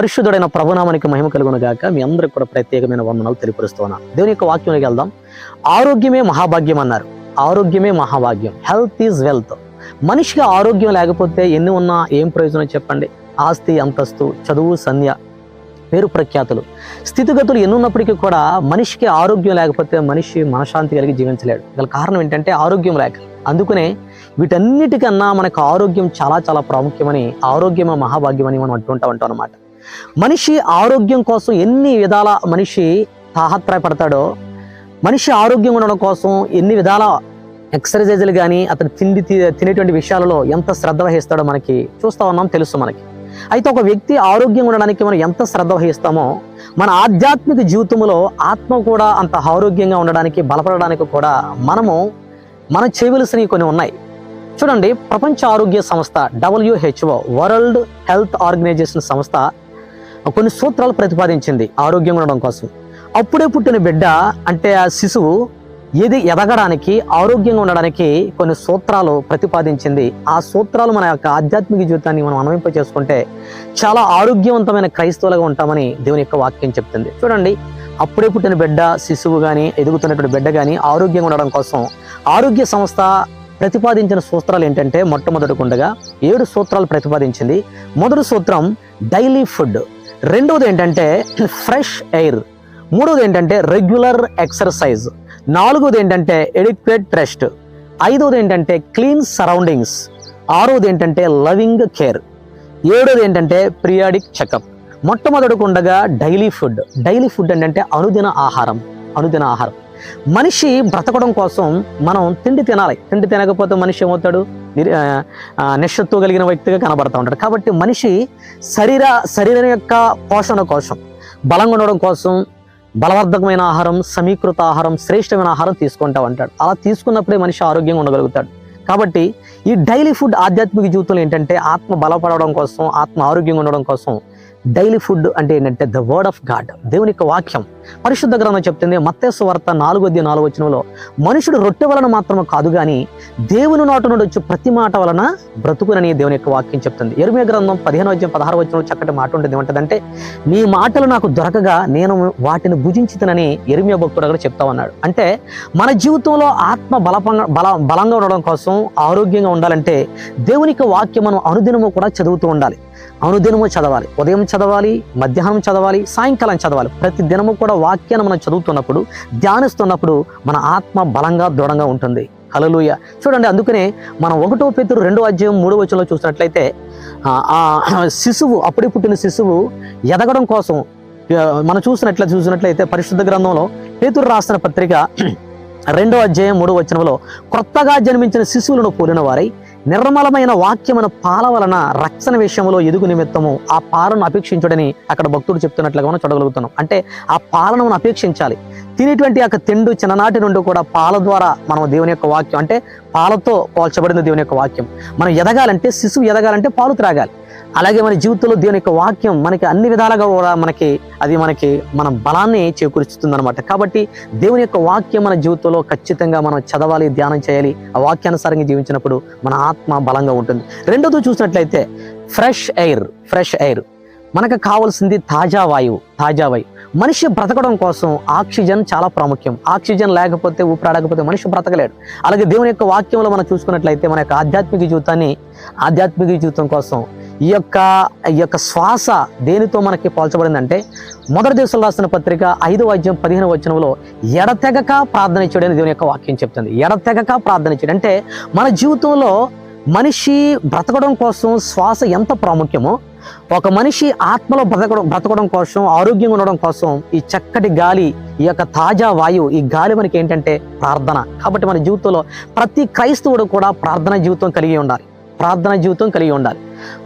పరిశుద్ధుడైన ప్రభునామానికి మహిమ కలుగును గాక. మీ అందరికి కూడా ప్రత్యేకమైన వందనాలు తెలియపరుస్తున్నాను. దేవుని యొక్క వాక్యంలోకి వెళ్దాం. ఆరోగ్యమే మహాభాగ్యం అన్నారు. ఆరోగ్యమే మహాభాగ్యం. Health is wealth. మనిషికి ఆరోగ్యం లేకపోతే ఎన్ని ఉన్నా ఏం ప్రయోజనం చెప్పండి? ఆస్తి, అంతస్తు, చదువు, సంధ్య, పేరు ప్రఖ్యాతులు, స్థితిగతులు ఎన్నున్నప్పటికీ కూడా మనిషికి ఆరోగ్యం లేకపోతే మనిషి మనశ్శాంతి కలిగి జీవించలేడు. గల కారణం ఏంటంటే ఆరోగ్యం లేక. అందుకనే వీటన్నిటికన్నా మనకు ఆరోగ్యం చాలా చాలా ప్రాముఖ్యమని, ఆరోగ్యమే మహాభాగ్యమని మనం అంటుంటాం అన్నమాట. మనిషి ఆరోగ్యం కోసం ఎన్ని విధాల మనిషి తాహత్రయపడతాడో, మనిషి ఆరోగ్యం ఉండడం కోసం ఎన్ని విధాల ఎక్సర్సైజులు కానీ అతను తినేటువంటి విషయాలలో ఎంత శ్రద్ధ వహిస్తాడో మనకి చూస్తూ ఉన్నాం, తెలుసు మనకి. అయితే ఒక వ్యక్తి ఆరోగ్యంగా ఉండడానికి మనం ఎంత శ్రద్ధ వహిస్తామో, మన ఆధ్యాత్మిక జీవితంలో ఆత్మ కూడా అంత ఆరోగ్యంగా ఉండడానికి, బలపడడానికి కూడా మనం చేయవలసినవి కొన్ని ఉన్నాయి. చూడండి, ప్రపంచ ఆరోగ్య సంస్థ WHO, వరల్డ్ హెల్త్ ఆర్గనైజేషన్ సంస్థ కొన్ని సూత్రాలు ప్రతిపాదించింది ఆరోగ్యంగా ఉండడం కోసం. అప్పుడే పుట్టిన బిడ్డ అంటే ఆ శిశువు ఎదగడానికి, ఆరోగ్యంగా ఉండడానికి కొన్ని సూత్రాలు ప్రతిపాదించింది. ఆ సూత్రాలు మన యొక్క ఆధ్యాత్మిక జీవితాన్ని మనం అన్వయింప చేసుకుంటే చాలా ఆరోగ్యవంతమైన క్రైస్తవులుగా ఉంటామని దేవుని యొక్క వాక్యం చెప్తుంది. చూడండి, అప్పుడే పుట్టిన బిడ్డ, శిశువు కానీ, ఎదుగుతున్నటువంటి బిడ్డ కానీ ఆరోగ్యంగా ఉండడం కోసం ఆరోగ్య సంస్థ ప్రతిపాదించిన సూత్రాలు ఏంటంటే, మొట్టమొదటికుండగా 7 సూత్రాలు ప్రతిపాదించింది. మొదటి సూత్రం డైలీ ఫుడ్, రెండవది ఏంటంటే ఫ్రెష్ ఎయిర్, మూడవది ఏంటంటే రెగ్యులర్ ఎక్సర్సైజ్, నాలుగవది ఏంటంటే ఎడిక్వేట్ రెస్ట్, ఐదవది ఏంటంటే క్లీన్ సరౌండింగ్స్, ఆరవది ఏంటంటే లవింగ్ కేర్, ఏడవది ఏంటంటే పీరియాడిక్ చెకప్. మొట్టమొదటికుండగా డైలీ ఫుడ్. డైలీ ఫుడ్ ఏంటంటే అనుదిన ఆహారం. మనిషి బ్రతకడం కోసం మనం తిండి తినాలి. తిండి తినకపోతే మనిషి ఏమవుతాడు? నిశ్శత్వం కలిగిన వ్యక్తిగా కనబడతా ఉంటాడు. కాబట్టి మనిషి శరీరం యొక్క పోషణ కోసం, బలంగా ఉండడం కోసం బలవర్ధకమైన ఆహారం, సమీకృత ఆహారం, శ్రేష్టమైన ఆహారం తీసుకుంటా ఉంటాడు. అలా తీసుకున్నప్పుడే మనిషి ఆరోగ్యంగా ఉండగలుగుతాడు. కాబట్టి ఈ డైలీ ఫుడ్ ఆధ్యాత్మిక జీవితంలో ఏంటంటే ఆత్మ బలపడడం కోసం, ఆత్మ ఆరోగ్యంగా ఉండడం కోసం డైలీ ఫుడ్ అంటే ఏంటంటే ద వర్డ్ ఆఫ్ గాడ్, దేవుని యొక్క వాక్యం. పరిశుద్ధ గ్రంథం చెప్తుంది, మత్తయి సువార్త 4:4 మనుషుడు రొట్టె వలన మాత్రమే కాదు కానీ దేవుని నోట నుండి వచ్చి ప్రతి మాట వలన బ్రతుకునని దేవుని యొక్క వాక్యం చెప్తుంది. యెరెమీయా గ్రంథం 15:16 చక్కటి మాట ఉంటుంది. ఏమంటదంటే, నీ మాటలు నాకు దొరకగా నేను వాటిని భుజించుతానని యెరెమీయా భక్తుడు అక్కడ చెప్తా ఉన్నాడు. అంటే మన జీవితంలో ఆత్మ బలంగా ఉండడం కోసం, ఆరోగ్యంగా ఉండాలంటే దేవుని యొక్క వాక్యం మనం అనుదినము కూడా చదువుతూ ఉండాలి. అనుదినము చదవాలి. ఉదయం చదవాలి, మధ్యాహ్నం చదవాలి, సాయంకాలం చదవాలి. ప్రతి దినము కూడా వాక్యాన్ని మనం చదువుతున్నప్పుడు, ధ్యానిస్తున్నప్పుడు మన ఆత్మ బలంగా, దృఢంగా ఉంటుంది. హల్లెలూయా. చూడండి, అందుకనే మనం 1 పేతురు 2:3 చూసినట్లయితే శిశువు, అప్పుడే పుట్టిన శిశువు ఎదగడం కోసం మనం చూసినట్లయితే పరిశుద్ధ గ్రంథంలో పేతురు రాసిన పత్రిక 2:3 క్రొత్తగా జన్మించిన శిశువులను పోలిన వారై నిర్మలమైన వాక్యమైన పాల వలన రక్షణ విషయంలో ఎదుగు నిమిత్తము ఆ పాలను అపేక్షించుడని అక్కడ భక్తుడు చెప్తున్నట్లుగా మనం చూడగలుగుతున్నాం. అంటే ఆ పాలను మనం అపేక్షించాలి. తినేటువంటి యొక్క తిండు చిన్ననాటి నుండి కూడా పాల ద్వారా మనం దేవుని యొక్క వాక్యం, అంటే పాలతో పోల్చబడిన దేవుని యొక్క వాక్యం. మనం ఎదగాలంటే, శిశువు ఎదగాలంటే పాలు త్రాగాలి. అలాగే మన జీవితంలో దేవుని యొక్క వాక్యం మనకి అన్ని విధాలుగా కూడా మన బలాన్ని చేకూరుస్తుంది అనమాట. కాబట్టి దేవుని యొక్క వాక్యం మన జీవితంలో ఖచ్చితంగా మనం చదవాలి, ధ్యానం చేయాలి. ఆ వాక్యానుసారంగా జీవించినప్పుడు మన ఆత్మ బలంగా ఉంటుంది. రెండోది చూసినట్లయితే ఫ్రెష్ ఎయిర్. మనకు కావాల్సింది తాజా వాయువు. మనిషి బ్రతకడం కోసం ఆక్సిజన్ చాలా ప్రాముఖ్యం. ఆక్సిజన్ లేకపోతే, ఊపిరాడకపోతే మనిషి బ్రతకలేడు. అలాగే దేవుని యొక్క వాక్యంలో మనం చూసుకున్నట్లయితే మన యొక్క ఆధ్యాత్మిక జీవితం కోసం ఈ యొక్క శ్వాస దేనితో మనకి పోల్చబడిందంటే, మొదటి దేశంలో రాసిన పత్రిక 5:15 ఎడతెగక ప్రార్థన చేయడం దేవుని యొక్క వాక్యం చెప్తుంది. ఎడతెగక ప్రార్థన చేయడం అంటే మన జీవితంలో మనిషి బ్రతకడం కోసం శ్వాస ఎంత ప్రాముఖ్యమో, ఒక మనిషి ఆత్మలో బ్రతకడం కోసం, ఆరోగ్యంగా ఉండడం కోసం ఈ చక్కటి గాలి, ఈ యొక్క తాజా వాయువు, ఈ గాలి మనకి ఏంటంటే ప్రార్థన. కాబట్టి మన జీవితంలో ప్రతి క్రైస్తవుడు కూడా ప్రార్థన జీవితం కలిగి ఉండాలి.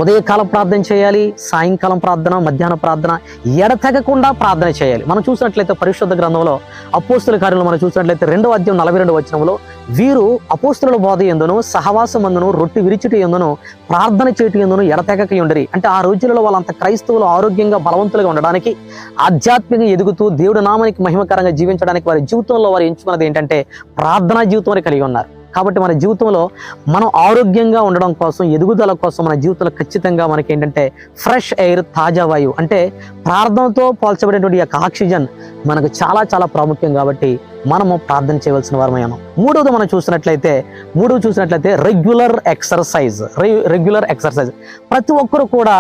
ఉదయకాలం ప్రార్థన చేయాలి, సాయంకాలం ప్రార్థన, మధ్యాహ్న ప్రార్థన, ఎడతెగకుండా ప్రార్థన చేయాలి. మనం చూసినట్లయితే పరిశుద్ధ గ్రంథంలో అపోస్తుల కార్యంలో మనం చూసినట్లయితే 2:42 వీరు అపోస్తుల బోధ యందును, సహవాసమందును, రొట్టె విరిచుట యందును, ప్రార్థన చేయుట యందును ఎడతెగక ఉండరి. అంటే ఆ రోజులలో వాళ్ళంత క్రైస్తవులు ఆరోగ్యంగా, బలవంతులుగా ఉండడానికి, ఆధ్యాత్మికంగా ఎదుగుతూ దేవుడి నామానికి మహిమకరంగా జీవించడానికి వారి జీవితంలో వారు ఎంచుకున్నది ఏంటంటే ప్రార్థనా జీవితం కలిగి ఉన్నారు. కాబట్టి మన జీవితంలో మనం ఆరోగ్యంగా ఉండడం కోసం, ఎదుగుదల కోసం మన జీవితంలో ఖచ్చితంగా మనకి ఏంటంటే ఫ్రెష్ ఎయిర్, తాజా వాయువు అంటే ప్రార్థనతో పోల్చబడేటువంటి ఈ యొక్క ఆక్సిజన్ మనకు చాలా చాలా ప్రాముఖ్యం. కాబట్టి మనము ప్రార్థన చేయవలసిన వారమై ఉన్నాం. మూడవది మనం చూసినట్లయితే రెగ్యులర్ ఎక్సర్సైజ్. ప్రతి ఒక్కరు కూడా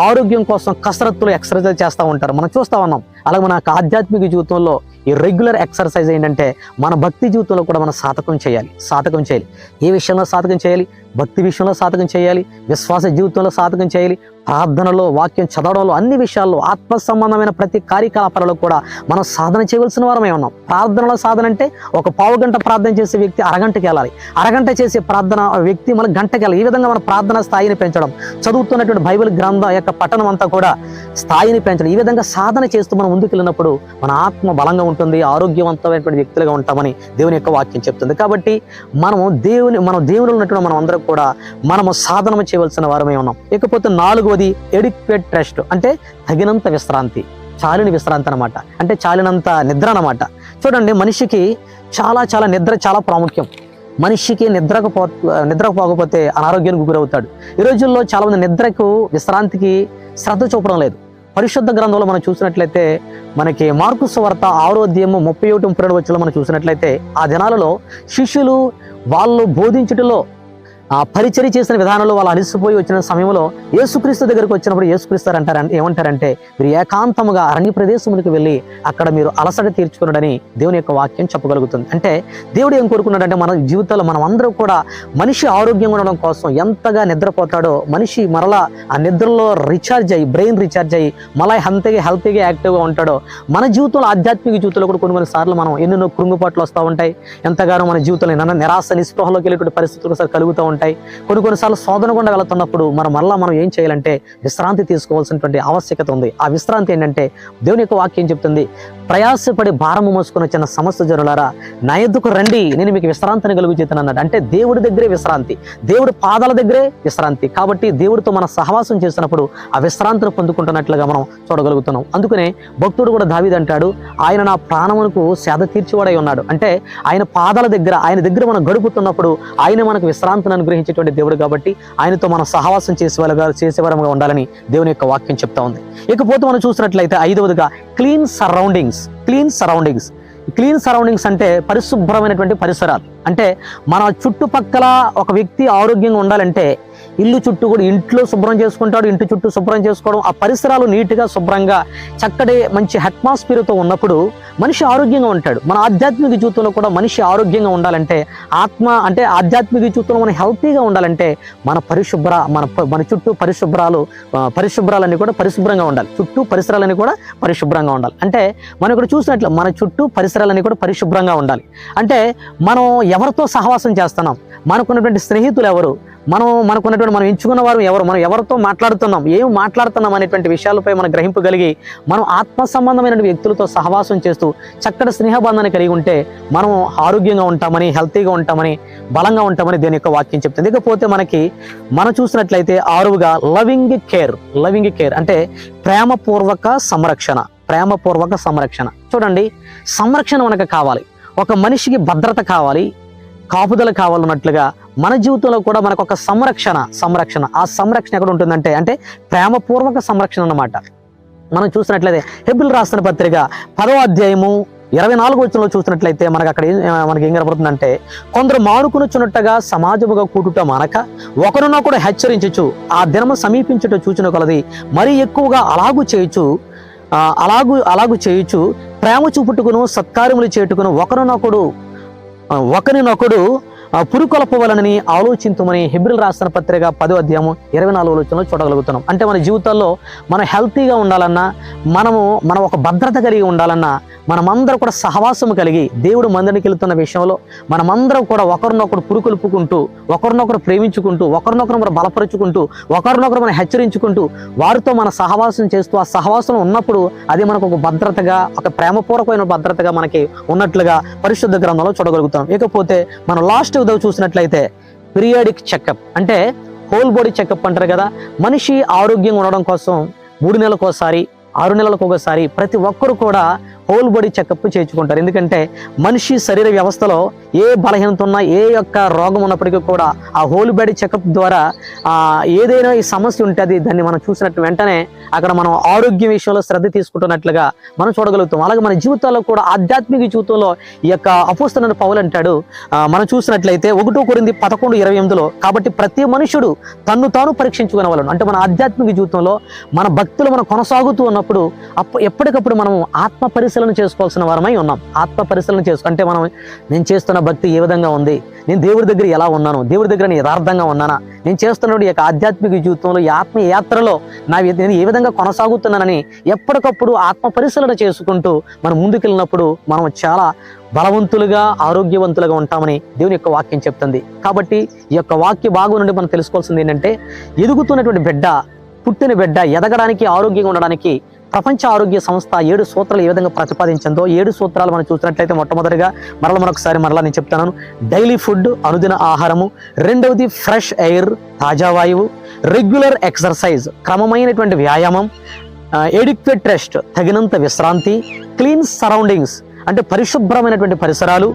ఆరోగ్యం కోసం కసరత్తులు, ఎక్సర్సైజ్ చేస్తూ ఉంటారు, మనం చూస్తూ ఉన్నాం. అలాగే మన ఆధ్యాత్మిక జీవితంలో ఈ రెగ్యులర్ ఎక్సర్సైజ్ ఏంటంటే మన భక్తి జీవితంలో కూడా మనం సాధకం చేయాలి. ఏ విషయంలో సాధకం చేయాలి? భక్తి విషయంలో సాధకం చేయాలి, విశ్వాస జీవితంలో సాధకం చేయాలి, ప్రార్థనలో, వాక్యం చదవడంలో, అన్ని విషయాల్లో, ఆత్మ సంబంధమైన ప్రతి కార్యకలాపాలలో కూడా మనం సాధన చేయవలసిన వారమే ఉన్నాం. ప్రార్థనలో సాధన అంటే ఒక పావు గంట ప్రార్థన చేసే వ్యక్తి అరగంటకి వెళ్ళాలి, అరగంట చేసే ప్రార్థన వ్యక్తి మన గంటకి వెళ్ళాలి. ఈ విధంగా మన ప్రార్థన స్థాయిని పెంచడం, చదువుతున్నటువంటి బైబిల్ గ్రంథం యొక్క పఠనం అంతా కూడా స్థాయిని పెంచడం, ఈ విధంగా సాధన చేస్తూ మనం ముందుకు వెళ్ళినప్పుడు మన ఆత్మ బలంగా ఉంటుంది, ఆరోగ్యవంతమైనటువంటి వ్యక్తులుగా ఉంటామని దేవుని యొక్క వాక్యం చెప్తుంది. కాబట్టి మనం దేవునిలో ఉన్నటువంటి మనం అందరం కూడా మనము సాధన చేయవలసిన వారమే ఉన్నాం. ఇకపోతే 4వది ఎడిక్వేట్ రెస్ట్ అంటే తగినంత విశ్రాంతి, చాలిన విశ్రాంతి అనమాట. అంటే చాలినంత నిద్ర అనమాట. చూడండి, మనిషికి చాలా నిద్ర చాలా ప్రాముఖ్యం. మనిషికి నిద్రపోకపోతే అనారోగ్యానికి గురవుతాడు. ఈ రోజుల్లో చాలా మంది నిద్రకు, విశ్రాంతికి శ్రద్ధ చూపడం లేదు. పరిశుద్ధ గ్రంథంలో మనం చూసినట్లయితే మనకి మార్కు సువార్త 6వ అధ్యాయం 31-32 మనం చూసినట్లయితే ఆ దినాలలో శిష్యులు వాళ్ళు బోధించుటలో, పరిచర్య చేసిన విధానంలో వాళ్ళు అలసిపోయి వచ్చిన సమయంలో యేసుక్రీస్తు దగ్గరికి వచ్చినప్పుడు యేసుక్రీస్తు ఏమంటారంటే మీరు ఏకాంతముగా అరణ్య ప్రదేశములకు వెళ్ళి అక్కడ మీరు అలసట తీర్చుకున్నాడని దేవుని యొక్క వాక్యం చెప్పగలుగుతుంది. అంటే దేవుడు ఏం కోరుకున్నాడంటే మన జీవితంలో మనం అందరూ కూడా మనిషి ఆరోగ్యంగా ఉండడం కోసం ఎంతగా నిద్రపోతాడో, మనిషి మరలా ఆ నిద్రలో బ్రెయిన్ రీఛార్జ్ అయ్యి మళ్ళీ హెల్తీగా యాక్టివ్గా ఉంటాడో, మన జీవితంలో ఆధ్యాత్మిక జీవితంలో కూడా కొన్ని సార్లు మనం ఎన్నెన్నో కృంగుపాట్లు వస్తూ ఉంటాయి. ఎంతగానో మన జీవితంలో నిరాశ, నిస్పృహలోకి వెళ్ళేటువంటి పరిస్థితులు ఒకసారి కలుగుతూ ఉంటాయి. కొన్నిసార్లు శోధన గుండా వెళుతున్నప్పుడు మనం ఏం చేయాలంటే విశ్రాంతి తీసుకోవాల్సినటువంటి ఆవశ్యకత ఉంది. ఆ విశ్రాంతి ఏంటంటే దేవుని యొక్క వాక్యం చెప్తుంది, ప్రయాసపడి భారము మోసుకొని వచ్చిన సమస్త జనులారా నా యొద్దకు రండి, నేను మీకు విశ్రాంతిని కలుగజేస్తాను అన్నాడు. అంటే దేవుడి దగ్గరే విశ్రాంతి, దేవుడి పాదాల దగ్గరే విశ్రాంతి. కాబట్టి దేవుడితో మన సహవాసం చేసినప్పుడు ఆ విశ్రాంతిని పొందుకుంటున్నట్లుగా మనం చూడగలుగుతున్నాం. అందుకనే భక్తుడు కూడా దావీదు అంటాడు, ఆయన నా ప్రాణమునకు సేద తీర్చివాడై ఉన్నాడు. అంటే ఆయన పాదాల దగ్గర, ఆయన దగ్గర మనం గడుపుతున్నప్పుడు ఆయన మనకు విశ్రాంతిని అనుగ్రహించేటువంటి దేవుడు. కాబట్టి ఆయనతో మనం సహవాసం చేసేవారంగా ఉండాలని దేవుని యొక్క వాక్యం చెప్తా ఉంది. ఇకపోతే మనం చూసినట్లయితే 5వదిగా క్లీన్ సరౌండింగ్స్ అంటే పరిశుభ్రమైనటువంటి పరిసరాలు. అంటే మన చుట్టుపక్కల ఒక వ్యక్తి ఆరోగ్యంగా ఉండాలంటే ఇల్లు చుట్టూ కూడా, ఇంట్లో శుభ్రం చేసుకుంటాడు, ఇంటి చుట్టూ శుభ్రం చేసుకోవడం, ఆ పరిసరాలు నీట్గా శుభ్రంగా చక్కటి మంచి అట్మాస్ఫియర్తో ఉన్నప్పుడు మనిషి ఆరోగ్యంగా ఉంటాడు. మన ఆధ్యాత్మిక జీవితంలో కూడా మనిషి ఆరోగ్యంగా ఉండాలంటే, ఆధ్యాత్మిక జీవితంలో మనం హెల్తీగా ఉండాలంటే మన చుట్టూ పరిశుభ్రాలన్నీ కూడా పరిశుభ్రంగా ఉండాలి. చుట్టూ పరిసరాలన్నీ కూడా పరిశుభ్రంగా ఉండాలి. అంటే మనం ఇక్కడ చూసినట్లు మన చుట్టూ పరిసరాలన్నీ కూడా పరిశుభ్రంగా ఉండాలి. అంటే మనం ఎవరితో సహవాసం చేస్తున్నాం, మనకున్నటువంటి స్నేహితులు ఎవరు, మనం ఎంచుకున్న వారు ఎవరు, మనం ఎవరితో మాట్లాడుతున్నాం, ఏం మాట్లాడుతున్నాం అనేటువంటి విషయాలపై మనం గ్రహింపగలిగి మనం ఆత్మ సంబంధమైన వ్యక్తులతో సహవాసం చేస్తూ చక్కటి స్నేహబంధాన్ని కలిగి ఉంటే మనం ఆరోగ్యంగా ఉంటామని, హెల్తీగా ఉంటామని, బలంగా ఉంటామని దేని యొక్క వాక్యం చెప్తుంది. ఇకపోతే మనం చూసినట్లయితే 6వగా లవింగ్ కేర్ అంటే ప్రేమపూర్వక సంరక్షణ. చూడండి, సంరక్షణ మనకు కావాలి. ఒక మనిషికి భద్రత కావాలి, కాపుదల కావాలన్నట్లుగా మన జీవితంలో కూడా మనకు ఒక సంరక్షణ ఆ సంరక్షణ ఎక్కడ ఉంటుందంటే అంటే ప్రేమపూర్వక సంరక్షణ అన్నమాట. మనం చూసినట్లయితే హెబ్రీయులకు రాసిన పత్రిక 10వ అధ్యాయము 24వ చూసినట్లయితే మనకి ఏం కనబడుతుందంటే, కొందరు మానుకునుచున్నట్టుగా సమాజముగా కూటుట మానక ఒకరినొకడు హెచ్చరించుచు ఆ దినము సమీపించుట చూచిన కొలది మరి ఎక్కువగా అలాగు చేయుచు ప్రేమ చూపుటకును సత్కార్యములు చేయుటకును ఒకరినొకడు పురుకొలపవలనని ఆలోచించమని హెబ్రీయులకు రాసిన పత్రిక 10వ అధ్యాయము 24వ చూడగలుగుతున్నాం. అంటే మన జీవితాల్లో మనం హెల్తీగా ఉండాలన్నా, మనం ఒక భద్రత కలిగి ఉండాలన్నా, మనమందరం కూడా సహవాసం కలిగి దేవుడు మందిరికి వెళ్తున్న విషయంలో మనమందరం కూడా ఒకరినొకరు పురుకొల్పుకుంటూ, ఒకరినొకరు ప్రేమించుకుంటూ, ఒకరినొకరు మనం బలపరుచుకుంటూ, ఒకరినొకరు మనం హెచ్చరించుకుంటూ వారితో మన సహవాసం చేస్తూ ఆ సహవాసం ఉన్నప్పుడు అది మనకు ఒక భద్రతగా, ఒక ప్రేమపూర్వకమైన భద్రతగా మనకి ఉన్నట్లుగా పరిశుద్ధ గ్రంథంలో చూడగలుగుతాం. ఇకపోతే మనం లాస్ట్ ఉదయం చూసినట్లయితే పీరియాడిక్ చెకప్ అంటే హోల్ బాడీ చెకప్ అంటారు కదా. మనిషి ఆరోగ్యంగా ఉండడం కోసం 3 నెలలకు ఒకసారి, 6 నెలలకు ఒకసారి ప్రతి ఒక్కరు కూడా హోల్ బాడీ చెకప్ చేయించుకుంటారు. ఎందుకంటే మనిషి శరీర వ్యవస్థలో ఏ బలహీనత ఉన్నా, ఏ యొక్క రోగం ఉన్నప్పటికీ కూడా ఆ హోల్ బాడీ చెకప్ ద్వారా ఏదైనా ఈ సమస్య ఉంటే దాన్ని మనం చూసినట్టు వెంటనే అక్కడ మనం ఆరోగ్య విషయంలో శ్రద్ధ తీసుకుంటున్నట్లుగా మనం చూడగలుగుతాం. అలాగే మన జీవితాల్లో కూడా ఆధ్యాత్మిక జీవితంలో ఈ యొక్క అపోస్తలుడైన పౌలు అంటాడు, మనం చూసినట్లయితే 1 కొరింథీ 11:28 కాబట్టి ప్రతి మనుషుడు తన్ను తాను పరీక్షించుకునేవాళ్ళను. అంటే మన ఆధ్యాత్మిక జీవితంలో మన భక్తులు మనం కొనసాగుతూ ఉన్నప్పుడు ఎప్పటికప్పుడు మనం ఆత్మ పరిశీలన చేసుకోవాల్సిన వారమై ఉన్నాం. ఆత్మ పరిశీలన అంటే నేను చేస్తున్న భక్తి ఏ విధంగా ఉంది, నేను దేవుడి దగ్గర ఎలా ఉన్నాను, దేవుడి దగ్గర నేను యథార్థంగా ఉన్నానా, నేను చేస్తున్న ఈ యొక్క ఆధ్యాత్మిక జీవితంలో, ఈ ఆత్మ యాత్రలో నేను ఏ విధంగా కొనసాగుతున్నానని ఎప్పటికప్పుడు ఆత్మ పరిశీలన చేసుకుంటూ మనం ముందుకెళ్ళినప్పుడు మనం చాలా బలవంతులుగా, ఆరోగ్యవంతులుగా ఉంటామని దేవుని యొక్క వాక్యం చెప్తుంది. కాబట్టి ఈ యొక్క వాక్య భాగం నుండి మనం తెలుసుకోవాల్సింది ఏంటంటే, ఎదుగుతున్నటువంటి బిడ్డ, పుట్టిన బిడ్డ ఎదగడానికి, ఆరోగ్యంగా ఉండడానికి ప్రపంచ ఆరోగ్య సంస్థ 7 సూత్రాలు ఏ విధంగా ప్రతిపాదించిందో 7 సూత్రాలు మనం చూసినట్లయితే, మొట్టమొదటిగా మరొకసారి నేను చెప్తాను. డైలీ ఫుడ్, అనుదిన ఆహారము. రెండవది ఫ్రెష్ ఎయిర్, తాజా వాయువు. రెగ్యులర్ ఎక్సర్సైజ్, క్రమమైనటువంటి వ్యాయామం. ఎడిక్వేట్ రెస్ట్, తగినంత విశ్రాంతి. క్లీన్ సరౌండింగ్స్ అంటే పరిశుభ్రమైనటువంటి పరిసరాలు.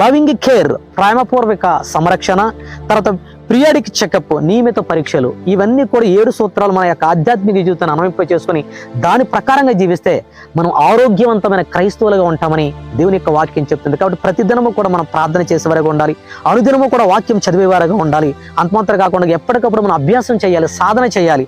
లవింగ్ కేర్, ప్రేమపూర్వక సంరక్షణ. తర్వాత పీరియాడిక్ చెకప్, నియమిత పరీక్షలు. ఇవన్నీ కూడా 7 సూత్రాలు మన యొక్క ఆధ్యాత్మిక జీవితాన్ని అన్వయింప చేసుకుని దాని ప్రకారంగా జీవిస్తే మనం ఆరోగ్యవంతమైన క్రైస్తవులుగా ఉంటామని దేవుని యొక్క వాక్యం చెప్తుంది. కాబట్టి ప్రతిదినము కూడా మనం ప్రార్థన చేసేవారుగా ఉండాలి, అనుదినము కూడా వాక్యం చదివేవారుగా ఉండాలి. అంతమాత్రం కాకుండా ఎప్పటికప్పుడు మనం అభ్యాసం చేయాలి, సాధన చేయాలి.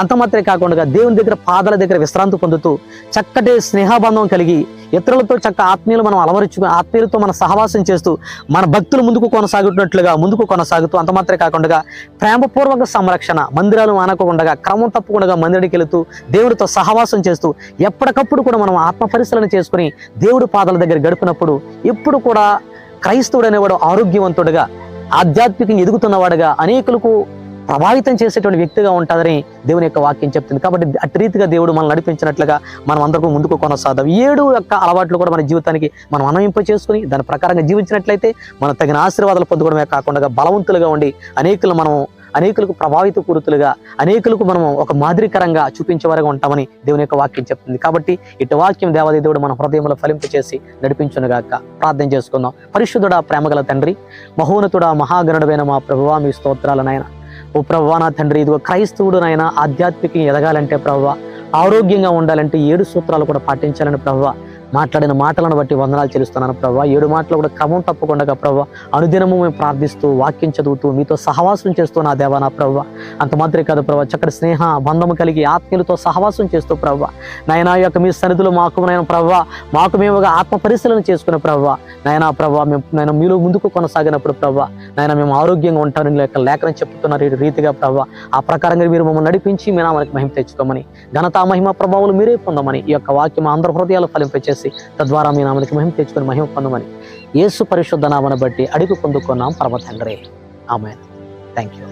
అంతమాత్రమే కాకుండా దేవుని దగ్గర, పాదాల దగ్గర విశ్రాంతి పొందుతూ చక్కటి స్నేహబంధం కలిగి ఇతరులతో ఆత్మీయులు మనం అలవరుచుకుని, ఆత్మీయులతో మన సహవాసం చేస్తూ మన భక్తులు ముందుకు కొనసాగుతూ అంతమాత్రమే కాకుండా ప్రేమపూర్వక సంరక్షణ, మందిరాలు మానకుండా క్రమం తప్పకుండా మందిరానికి వెళుతూ దేవుడితో సహవాసం చేస్తూ ఎప్పటికప్పుడు కూడా మనం ఆత్మ పరిశీలన చేసుకుని దేవుడి పాదాల దగ్గర గడిపినప్పుడు ఎప్పుడు కూడా క్రైస్తవుడు అనేవాడు ఆరోగ్యవంతుడుగా, ఆధ్యాత్మికంగా ఎదుగుతున్నవాడుగా, అనేకులకు ప్రభావితం చేసేటువంటి వ్యక్తిగా ఉంటుందని దేవుని యొక్క వాక్యం చెప్తుంది. కాబట్టి అటు రీతిగా దేవుడు మనం నడిపించినట్లుగా మనం అందరికీ ముందుకు కొనసాగుదాం. 7 యొక్క అలవాట్లు కూడా మన జీవితానికి మనం అన్వయింప చేసుకుని దాని ప్రకారంగా జీవించినట్లయితే మనం తగిన ఆశీర్వాదాలు పొందుకోవడమే కాకుండా బలవంతులుగా ఉండి అనేకులకు ప్రభావిత పూరితులుగా, అనేకులకు మనం ఒక మాదిరికరంగా చూపించేవారుగా ఉంటామని దేవుని యొక్క వాక్యం చెప్తుంది. కాబట్టి ఇటు వాక్యం దేవాది దేవుడు మన హృదయంలో ఫలింప చేసి నడిపించునుగాక. ప్రార్థన చేసుకుందాం. పరిశుద్ధుడా, ప్రేమగల తండ్రి, మహోన్నతుడా, మహాగణుడైన మా ప్రభువా, మీ స్తోత్రాలు నాయన. ఓ ప్రభువా, నా తండ్రి, ఇదిగో క్రైస్తవుడు నాయన ఆధ్యాత్మికంగా ఎదగాలంటే ప్రభువా, ఆరోగ్యంగా ఉండాలంటే 7 సూత్రాలు కూడా పాటించాలని ప్రభువా మాట్లాడిన మాటలను బట్టి వందనాలు చెల్లిస్తున్నాను ప్రభావ. 7 మాటలు కూడా క్రమం తప్పకుండా ప్రభావ అనుదినము మేము ప్రార్థిస్తూ, వాక్యం చదువుతూ, మీతో సహవాసం చేస్తూ నా దేవా, నా ప్రభావ అంత మాత్రమే కాదు ప్రభావ, చక్కటి స్నేహ బంధము కలిగి ఆత్మీయులతో సహవాసం చేస్తూ ప్రభావ నాయన యొక్క మీ సన్నిధిలో మాకు మేముగా ఆత్మ పరిశీలన చేసుకునే ప్రభావ నాయన ప్రభావ మేము మీలో ముందుకు కొనసాగినప్పుడు ప్రభావ నాయన మేము ఆరోగ్యంగా ఉంటారని లేఖనం చెప్తున్నారు. ఈ రీతిగా ప్రభావ ఆ ప్రకారంగా మీరు మమ్మల్ని నడిపించి మీ నామానికి మహిమ తెచ్చుకోమని, ఘనతా మహిమ ప్రభావాలు మీరే పొందమని ఈ యొక్క వాక్యం అందరి హృదయాలు ఫలింపచేసి తద్వారా మీ నామానికి మహిమ తెచ్చుకొని మహిమ పొందమని యేసు పరిశుద్ధ నామమును బట్టి అడిగి పొందుకున్నాం పరమ తండ్రి. ఆమేన్. Thank you.